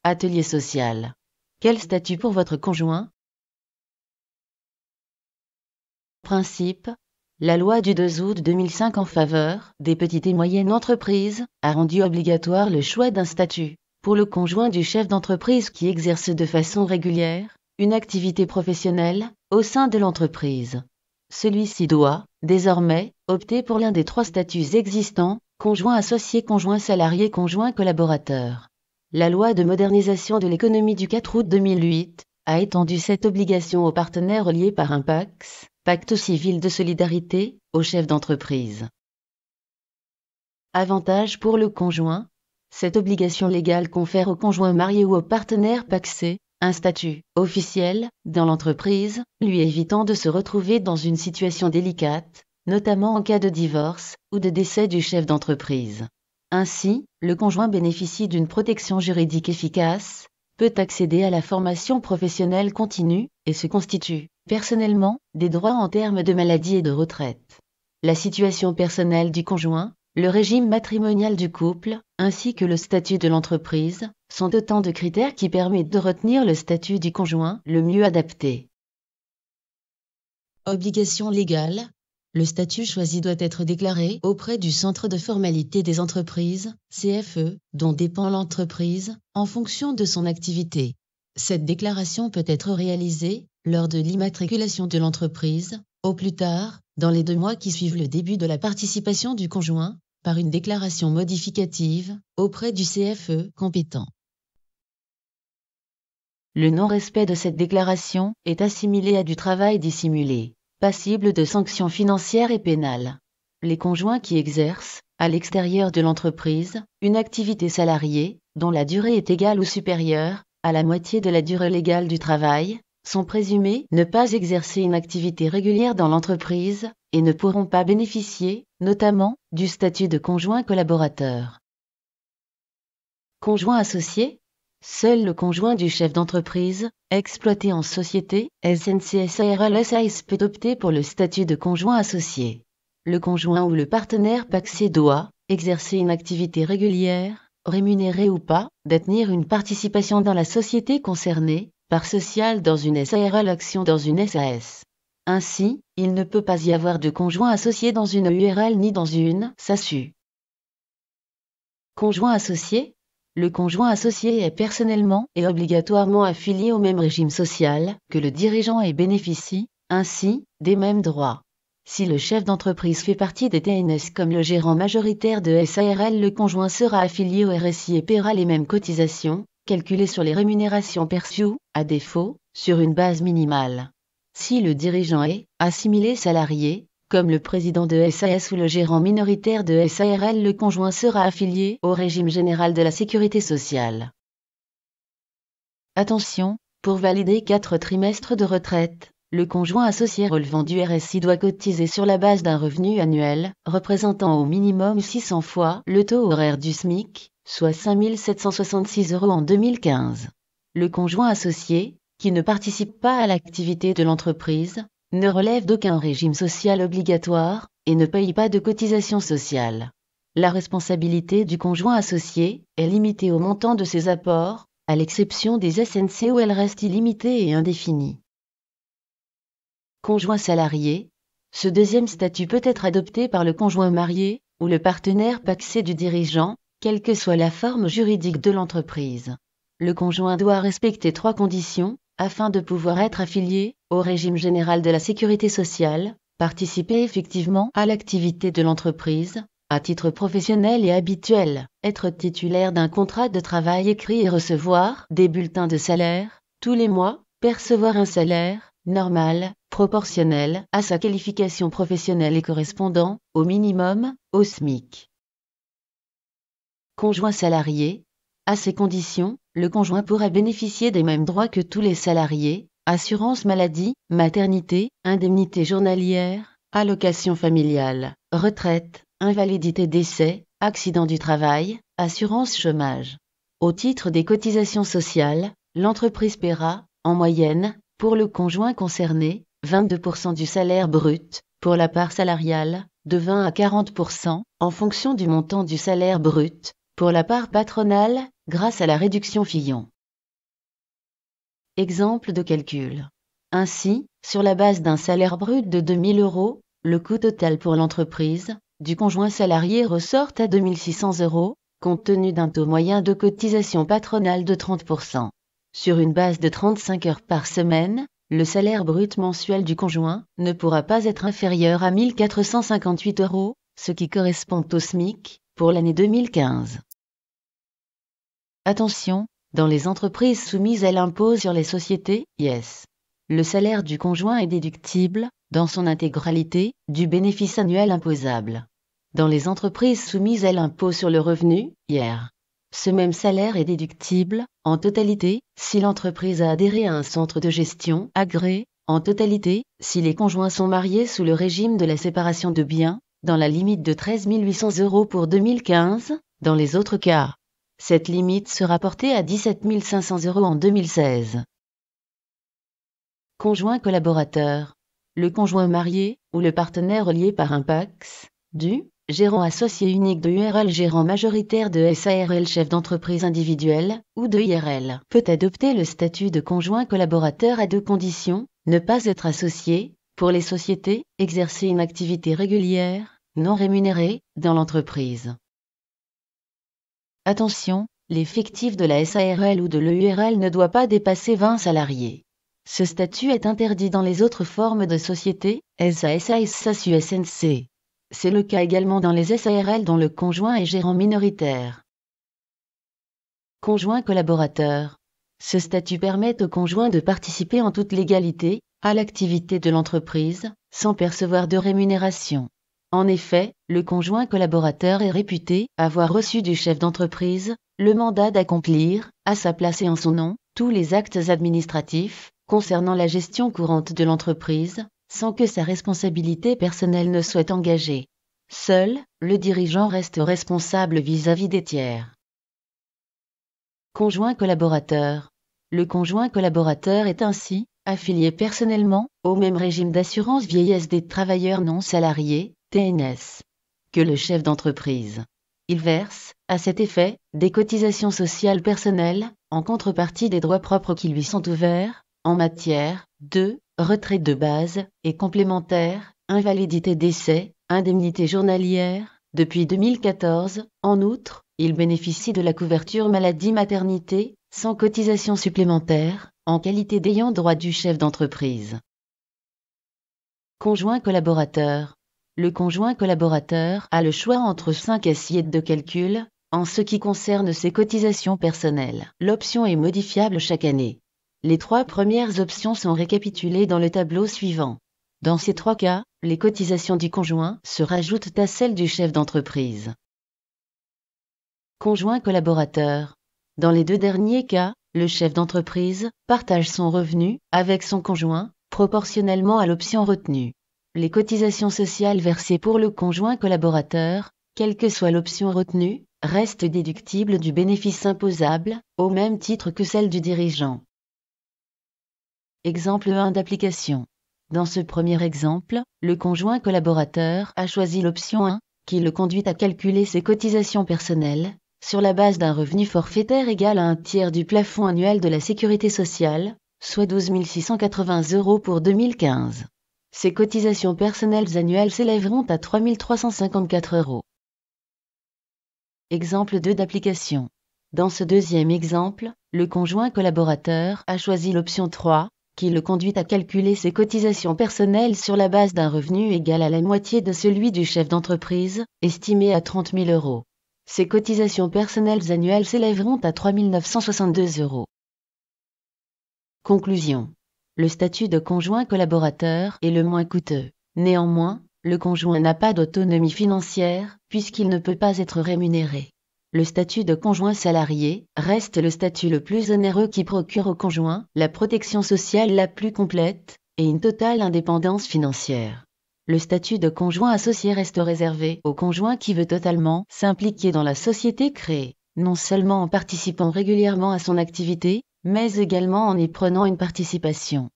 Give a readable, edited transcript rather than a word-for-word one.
Atelier social. Quel statut pour votre conjoint? Principe. La loi du 2 août 2005 en faveur des petites et moyennes entreprises a rendu obligatoire le choix d'un statut pour le conjoint du chef d'entreprise qui exerce de façon régulière une activité professionnelle au sein de l'entreprise. Celui-ci doit, désormais, opter pour l'un des 3 statuts existants, conjoint associé, conjoint salarié, conjoint collaborateur. La loi de modernisation de l'économie du 4 août 2008 a étendu cette obligation aux partenaires reliés par un PACS, Pacte civil de solidarité, aux chefs d'entreprise. Avantages pour le conjoint. Cette obligation légale confère au conjoint marié ou au partenaire pacsé un statut officiel dans l'entreprise, lui évitant de se retrouver dans une situation délicate, notamment en cas de divorce ou de décès du chef d'entreprise. Ainsi, le conjoint bénéficie d'une protection juridique efficace, peut accéder à la formation professionnelle continue et se constitue, personnellement, des droits en termes de maladie et de retraite. La situation personnelle du conjoint, le régime matrimonial du couple, ainsi que le statut de l'entreprise, sont autant de critères qui permettent de retenir le statut du conjoint le mieux adapté. Obligation légale. Le statut choisi doit être déclaré auprès du Centre de formalité des entreprises, CFE, dont dépend l'entreprise, en fonction de son activité. Cette déclaration peut être réalisée lors de l'immatriculation de l'entreprise, au plus tard, dans les 2 mois qui suivent le début de la participation du conjoint, par une déclaration modificative auprès du CFE compétent. Le non-respect de cette déclaration est assimilé à du travail dissimulé, passible de sanctions financières et pénales. Les conjoints qui exercent, à l'extérieur de l'entreprise, une activité salariée, dont la durée est égale ou supérieure à la moitié de la durée légale du travail, sont présumés ne pas exercer une activité régulière dans l'entreprise et ne pourront pas bénéficier, notamment, du statut de conjoint collaborateur. Conjoint associé. Seul le conjoint du chef d'entreprise, exploité en société, SNC SAS peut opter pour le statut de conjoint associé. Le conjoint ou le partenaire pacsé doit exercer une activité régulière, rémunérée ou pas, détenir une participation dans la société concernée, part sociale dans une SARL, action dans une SAS. Ainsi, il ne peut pas y avoir de conjoint associé dans une URL ni dans une SASU. Conjoint associé. Le conjoint associé est personnellement et obligatoirement affilié au même régime social que le dirigeant et bénéficie, ainsi, des mêmes droits. Si le chef d'entreprise fait partie des TNS comme le gérant majoritaire de SARL, le conjoint sera affilié au RSI et paiera les mêmes cotisations, calculées sur les rémunérations perçues, à défaut, sur une base minimale. Si le dirigeant est assimilé salarié, comme le président de SAS ou le gérant minoritaire de SARL, le conjoint sera affilié au régime général de la sécurité sociale. Attention, pour valider 4 trimestres de retraite, le conjoint associé relevant du RSI doit cotiser sur la base d'un revenu annuel représentant au minimum 600 fois le taux horaire du SMIC, soit 5 766 € en 2015. Le conjoint associé, qui ne participe pas à l'activité de l'entreprise, ne relève d'aucun régime social obligatoire et ne paye pas de cotisation sociale. La responsabilité du conjoint associé est limitée au montant de ses apports, à l'exception des SNC où elle reste illimitée et indéfinie. Conjoint salarié. Ce deuxième statut peut être adopté par le conjoint marié ou le partenaire pacsé du dirigeant, quelle que soit la forme juridique de l'entreprise. Le conjoint doit respecter 3 conditions afin de pouvoir être affilié au régime général de la sécurité sociale, participer effectivement à l'activité de l'entreprise, à titre professionnel et habituel, être titulaire d'un contrat de travail écrit et recevoir des bulletins de salaire tous les mois, percevoir un salaire normal, proportionnel à sa qualification professionnelle et correspondant, au minimum, au SMIC. Conjoint salarié. À ces conditions, le conjoint pourra bénéficier des mêmes droits que tous les salariés, assurance maladie, maternité, indemnité journalière, allocation familiale, retraite, invalidité décès, accident du travail, assurance chômage. Au titre des cotisations sociales, l'entreprise paiera, en moyenne, Pour le conjoint concerné, 22% du salaire brut, pour la part salariale, de 20 à 40%, en fonction du montant du salaire brut, pour la part patronale, grâce à la réduction Fillon. Exemple de calcul. Ainsi, sur la base d'un salaire brut de 2 000 €, le coût total pour l'entreprise du conjoint salarié ressort à 2 600 €, compte tenu d'un taux moyen de cotisation patronale de 30%. Sur une base de 35 heures par semaine, le salaire brut mensuel du conjoint ne pourra pas être inférieur à 1 458 €, ce qui correspond au SMIC, pour l'année 2015. Attention, dans les entreprises soumises à l'impôt sur les sociétés, IS, le salaire du conjoint est déductible, dans son intégralité, du bénéfice annuel imposable. Dans les entreprises soumises à l'impôt sur le revenu, IR, ce même salaire est déductible, en totalité, si l'entreprise a adhéré à un centre de gestion agréé, en totalité, si les conjoints sont mariés sous le régime de la séparation de biens, dans la limite de 13 800 € pour 2015, dans les autres cas. Cette limite sera portée à 17 500 € en 2016. Conjoint collaborateur. Le conjoint marié, ou le partenaire relié par un PACS, du gérant associé unique de URL, gérant majoritaire de SARL, chef d'entreprise individuelle, ou de IRL, peut adopter le statut de conjoint collaborateur à deux conditions: ne pas être associé, pour les sociétés, exercer une activité régulière, non rémunérée, dans l'entreprise. Attention, l'effectif de la SARL ou de l'EURL ne doit pas dépasser 20 salariés. Ce statut est interdit dans les autres formes de sociétés, SA, SAS, SASU, SNC. C'est le cas également dans les SARL dont le conjoint est gérant minoritaire. Conjoint collaborateur. Ce statut permet au conjoint de participer en toute légalité à l'activité de l'entreprise, sans percevoir de rémunération. En effet, le conjoint collaborateur est réputé avoir reçu du chef d'entreprise le mandat d'accomplir, à sa place et en son nom, tous les actes administratifs concernant la gestion courante de l'entreprise, sans que sa responsabilité personnelle ne soit engagée. Seul, le dirigeant reste responsable vis-à-vis des tiers. Conjoint collaborateur. Le conjoint collaborateur est ainsi affilié personnellement au même régime d'assurance vieillesse des travailleurs non salariés, TNS, que le chef d'entreprise. Il verse, à cet effet, des cotisations sociales personnelles, en contrepartie des droits propres qui lui sont ouverts, en matière de retraite de base et complémentaire, invalidité décès, indemnité journalière. Depuis 2014, en outre, il bénéficie de la couverture maladie-maternité, sans cotisation supplémentaire, en qualité d'ayant droit du chef d'entreprise. Conjoint collaborateur. Le conjoint collaborateur a le choix entre 5 assiettes de calcul, en ce qui concerne ses cotisations personnelles. L'option est modifiable chaque année. Les 3 premières options sont récapitulées dans le tableau suivant. Dans ces 3 cas, les cotisations du conjoint se rajoutent à celles du chef d'entreprise. Conjoint collaborateur. Dans les 2 derniers cas, le chef d'entreprise partage son revenu avec son conjoint, proportionnellement à l'option retenue. Les cotisations sociales versées pour le conjoint collaborateur, quelle que soit l'option retenue, restent déductibles du bénéfice imposable, au même titre que celles du dirigeant. Exemple 1 d'application. Dans ce premier exemple, le conjoint collaborateur a choisi l'option 1, qui le conduit à calculer ses cotisations personnelles, sur la base d'un revenu forfaitaire égal à un tiers du plafond annuel de la sécurité sociale, soit 12 680 € pour 2015. Ces cotisations personnelles annuelles s'élèveront à 3 354 €. Exemple 2 d'application. Dans ce deuxième exemple, le conjoint collaborateur a choisi l'option 3, qui le conduit à calculer ses cotisations personnelles sur la base d'un revenu égal à la moitié de celui du chef d'entreprise, estimé à 30 000 €. Ces cotisations personnelles annuelles s'élèveront à 3 962 €. Conclusion. Le statut de conjoint collaborateur est le moins coûteux. Néanmoins, le conjoint n'a pas d'autonomie financière, puisqu'il ne peut pas être rémunéré. Le statut de conjoint salarié reste le statut le plus onéreux qui procure au conjoint la protection sociale la plus complète et une totale indépendance financière. Le statut de conjoint associé reste réservé au conjoint qui veut totalement s'impliquer dans la société créée, non seulement en participant régulièrement à son activité, mais également en y prenant une participation.